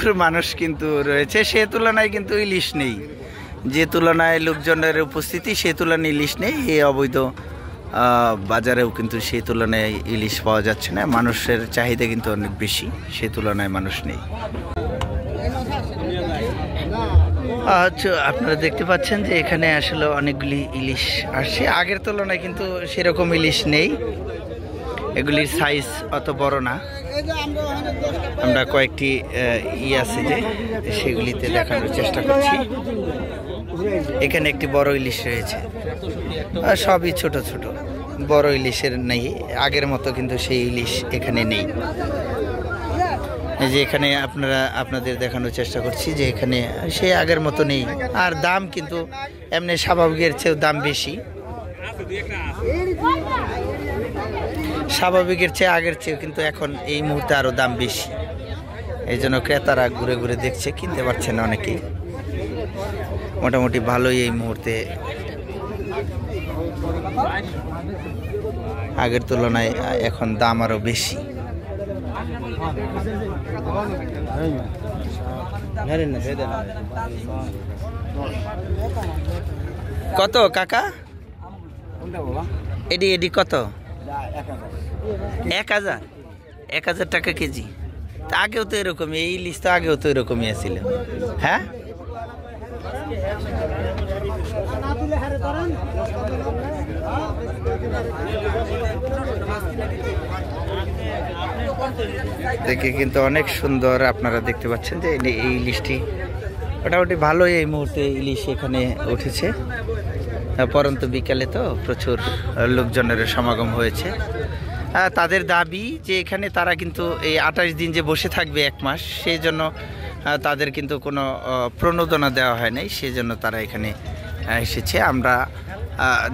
প্রচুর মানুষ কিন্তু রয়েছে, সে তুলনায় কিন্তু ইলিশ নেই। যে তুলনায় লোকজনের উপস্থিতি সে তুলনায় ইলিশ নেই। এই অবৈধ বাজারেও কিন্তু সেই তুলনায় ইলিশ পাওয়া যাচ্ছে না। মানুষের চাহিদা কিন্তু অনেক বেশি, সে তুলনায় মানুষ নেই। আচ্ছা, আপনারা দেখতে পাচ্ছেন যে এখানে আসলে অনেকগুলি ইলিশ আসছে। আগের তুলনায় কিন্তু সেরকম ইলিশ নেই, এগুলির সাইজ অত বড় না। আমরা কয়েকটি আছে যে সেগুলিতে দেখানোর চেষ্টা করছি। এখানে একটি বড় ইলিশ রয়েছে, সবই ছোট ছোট, বড় ইলিশের নেই। আগের মতো কিন্তু সেই ইলিশ এখানে নেই। এই যে এখানে আপনাদের দেখানোর চেষ্টা করছি যে এখানে সেই আগের মতো নেই। আর দাম কিন্তু এমনি স্বাভাবিকের চেয়েও দাম বেশি, স্বাভাবিকের চেয়ে আগের চেয়েও কিন্তু এখন এই মুহূর্তে আরো দাম বেশি। এই জন্য ক্রেতারা ঘুরে ঘুরে দেখছে, কিনতে পারছেন অনেকেই। মোটামুটি ভালোই এই মুহূর্তে, আগের তুলনায় এখন দাম আরো বেশি। কত কাকা এডি এডি কত? 1000 1000 টাকা কেজি। আগেও তো এরকমই, এই ইলিশ তো আগেও তো এরকমই আছিল। হ্যাঁ, দেখে কিন্তু অনেক সুন্দর। আপনারা দেখতে পাচ্ছেন যে এই ইলিশটি মোটামুটি ভালোই এই মুহূর্তে ইলিশ এখানে উঠেছে। পরন্তু বিকালে তো প্রচুর লোকজনের সমাগম হয়েছে। তাদের দাবি যে এখানে তারা কিন্তু এই 28 দিন যে বসে থাকবে 1 মাস, সেই জন্য তাদের কিন্তু কোনো প্রণোদনা দেওয়া হয় নাই, সেই জন্য তারা এখানে এসেছে। আমরা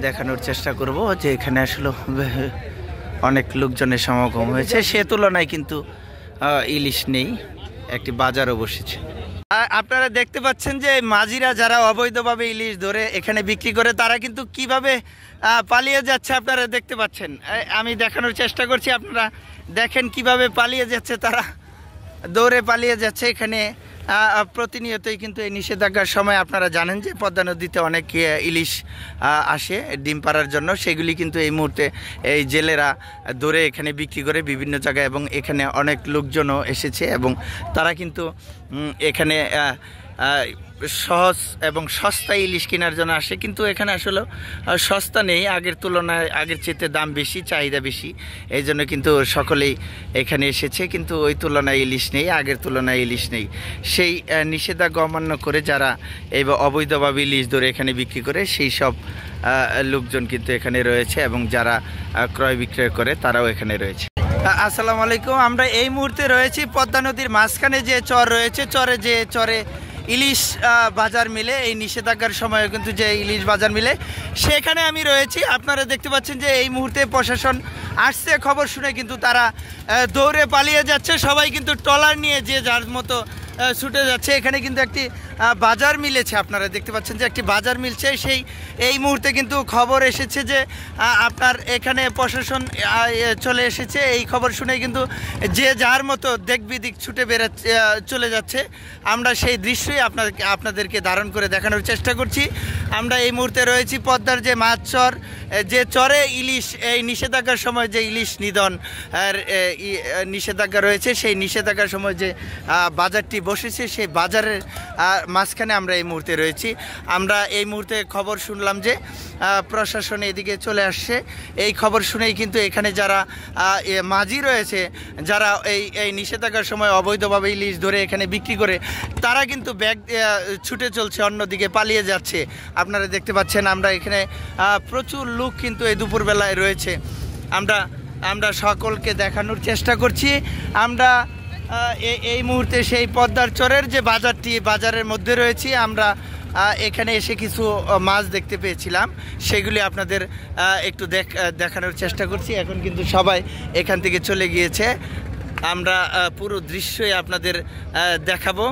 দেখানোর চেষ্টা করব যে এখানে আসলে অনেক লোকজনের সমাগম হয়েছে, সে তুলনায় কিন্তু ইলিশ নেই, একটি বাজারও বসেছে। আপনারা দেখতে পাচ্ছেন যে মাঝিরা যারা অবৈধভাবে ইলিশ ধরে এখানে বিক্রি করে, তারা কিন্তু কিভাবে পালিয়ে যাচ্ছে আপনারা দেখতে পাচ্ছেন। আমি দেখানোর চেষ্টা করছি, আপনারা দেখেন কিভাবে পালিয়ে যাচ্ছে, তারা দৌড়ে পালিয়ে যাচ্ছে। এখানে প্রতিনিয়তই কিন্তু এই নিষেধাজ্ঞার সময় আপনারা জানেন যে পদ্মা নদীতে অনেক ইলিশ আসে ডিম পাড়ার জন্য, সেগুলি কিন্তু এই মুহূর্তে এই জেলেরা ধরে এখানে বিক্রি করে বিভিন্ন জায়গায়। এবং এখানে অনেক লোকজনও এসেছে এবং তারা কিন্তু এখানে সহজ এবং সস্তা ইলিশ কেনার জন্য আসে, কিন্তু এখানে আসলে সস্তা নেই, আগের তুলনায় আগের চেয়ে দাম বেশি, চাহিদা বেশি। এই জন্য কিন্তু সকলেই এখানে এসেছে, কিন্তু ওই তুলনায় ইলিশ নেই, আগের তুলনায় ইলিশ নেই। সেই নিষেধাজ্ঞা অমান্য করে যারা এই অবৈধভাবে ইলিশ ধরে এখানে বিক্রি করে, সেই সব লোকজন কিন্তু এখানে রয়েছে এবং যারা ক্রয় বিক্রয় করে তারাও এখানে রয়েছে। আসসালামু আলাইকুম। আমরা এই মুহূর্তে রয়েছি পদ্মা নদীর মাঝখানে যে চর রয়েছে, চরে ইলিশ বাজার মিলে, এই নিষেধাজ্ঞার সময় কিন্তু যে ইলিশ বাজার মিলে সেখানে আমি রয়েছি। আপনারা দেখতে পাচ্ছেন যে এই মুহূর্তে প্রশাসন আসছে, খবর শুনে কিন্তু তারা দৌড়ে পালিয়ে যাচ্ছে। সবাই কিন্তু ট্রলার নিয়ে যে যার মতো ছুটে যাচ্ছে। এখানে কিন্তু একটি বাজার মিলেছে, আপনারা দেখতে পাচ্ছেন যে একটি বাজার মিলছে। এই মুহূর্তে কিন্তু খবর এসেছে যে আপনার এখানে প্রশাসন চলে এসেছে। এই খবর শুনে কিন্তু যে যার মতো দিক বিদিক ছুটে চলে যাচ্ছে। আমরা সেই দৃশ্যই আপনাদেরকে ধারণ করে দেখানোর চেষ্টা করছি। আমরা এই মুহূর্তে রয়েছি পদ্মার যে মাছ চর, যে চরে ইলিশ এই নিষেধাজ্ঞার সময় যে ইলিশ নিধন নিষেধাজ্ঞা রয়েছে, সেই নিষেধাজ্ঞার সময় যে বাজারটি বসেছে, সেই বাজারের মাঝখানে আমরা এই মুহূর্তে রয়েছি। আমরা এই মুহূর্তে খবর শুনলাম যে প্রশাসন এদিকে চলে আসছে। এই খবর শুনেই কিন্তু এখানে যারা মাঝি রয়েছে, যারা এই নিষেধাজ্ঞার সময় অবৈধভাবে ইলিশ ধরে এখানে বিক্রি করে, তারা কিন্তু ব্যাগ ছুটে চলছে, অন্যদিকে পালিয়ে যাচ্ছে। আপনারা দেখতে পাচ্ছেন আমরা এখানে প্রচুর লোক কিন্তু এই দুপুরবেলায় রয়েছে। আমরা সকলকে দেখানোর চেষ্টা করছি। আমরা এই মুহূর্তে সেই পদ্মার চরের যে বাজারটি, বাজারের মধ্যে রয়েছি। আমরা এখানে এসে কিছু মাছ দেখতে পেয়েছিলাম, সেগুলি আপনাদের একটু দেখানোর চেষ্টা করছি। এখন কিন্তু সবাই এখান থেকে চলে গিয়েছে। আমরা পুরো দৃশ্যই আপনাদের দেখাবো।